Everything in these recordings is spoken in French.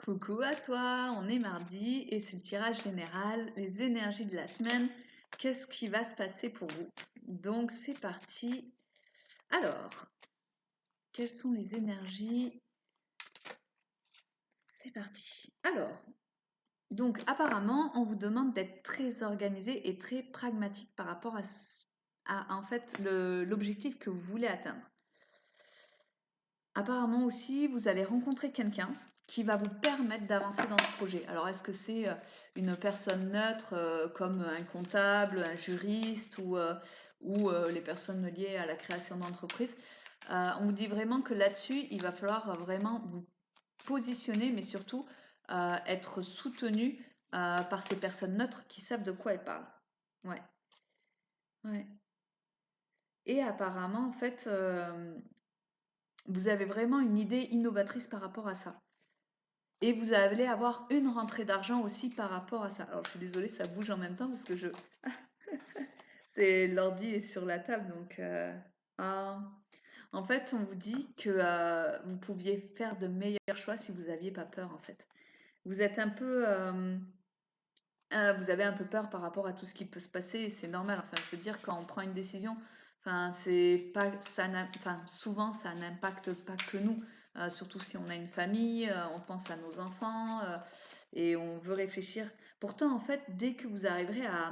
Coucou à toi, on est mardi et c'est le tirage général, les énergies de la semaine. Qu'est-ce qui va se passer pour vous? Donc c'est parti. Alors, quelles sont les énergies? C'est parti. Alors, donc apparemment, on vous demande d'être très organisé et très pragmatique par rapport à en fait l'objectif que vous voulez atteindre. Apparemment aussi, vous allez rencontrer quelqu'un qui va vous permettre d'avancer dans ce projet. Alors, est-ce que c'est une personne neutre comme un comptable, un juriste ou les personnes liées à la création d'entreprise? On vous dit vraiment que là-dessus, il va falloir vraiment vous positionner, mais surtout être soutenu par ces personnes neutres qui savent de quoi elles parlent. Ouais, ouais. Et apparemment, en fait, vous avez vraiment une idée innovatrice par rapport à ça. Et vous allez avoir une rentrée d'argent aussi par rapport à ça. Alors, je suis désolée, ça bouge en même temps parce que c'est l'ordi est sur la table, donc ah. En fait, on vous dit que vous pouviez faire de meilleurs choix si vous n'aviez pas peur, en fait. Vous êtes un peu, vous avez un peu peur par rapport à tout ce qui peut se passer, et c'est normal. Enfin, je veux dire, quand on prend une décision, enfin, c'est pas, enfin, souvent, ça n'impacte pas que nous. Surtout si on a une famille, on pense à nos enfants et on veut réfléchir. Pourtant, en fait, dès que vous arriverez à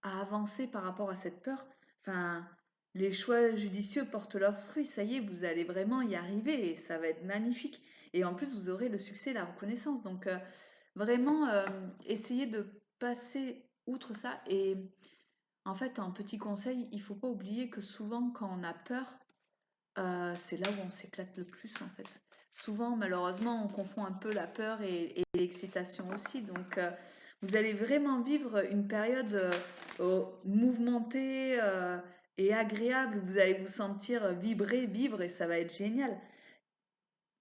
avancer par rapport à cette peur, enfin, les choix judicieux portent leurs fruits. Ça y est, vous allez vraiment y arriver et ça va être magnifique. Et en plus, vous aurez le succès, la reconnaissance. Donc, vraiment, essayez de passer outre ça. Et en fait, un petit conseil, il faut pas oublier que souvent, quand on a peur, c'est là où on s'éclate le plus, en fait. Souvent, malheureusement, on confond un peu la peur et l'excitation aussi. Donc, vous allez vraiment vivre une période mouvementée et agréable. Vous allez vous sentir vibrer, vivre et ça va être génial.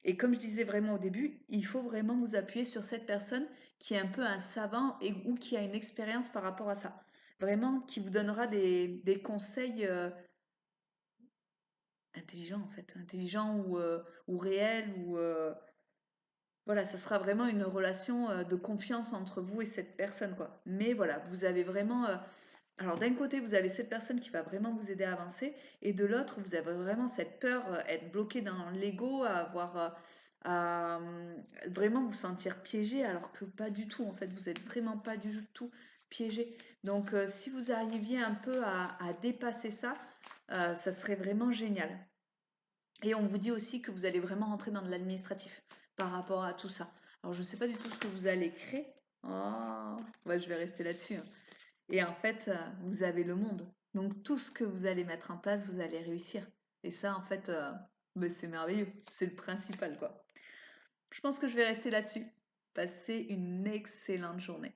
Et comme je disais vraiment au début, il faut vraiment vous appuyer sur cette personne qui est un peu un savant ou qui a une expérience par rapport à ça. Vraiment, qui vous donnera des conseils intelligents en fait, intelligents ou réels voilà, ça sera vraiment une relation de confiance entre vous et cette personne quoi. Mais voilà, vous avez vraiment alors d'un côté, vous avez cette personne qui va vraiment vous aider à avancer, et de l'autre, vous avez vraiment cette peur, être bloqué dans l'ego, à avoir, vraiment vous sentir piégé, alors que pas du tout. En fait, vous êtes vraiment pas du tout piégé. Donc, si vous arriviez un peu à dépasser ça, ça serait vraiment génial. Et on vous dit aussi que vous allez vraiment rentrer dans de l'administratif par rapport à tout ça. Alors, je ne sais pas du tout ce que vous allez créer. Oh, ouais, je vais rester là-dessus, hein. Et en fait, vous avez le monde. Donc tout ce que vous allez mettre en place, vous allez réussir. Et ça, en fait, ben, c'est merveilleux. C'est le principal, quoi. Je pense que je vais rester là-dessus. Passez une excellente journée.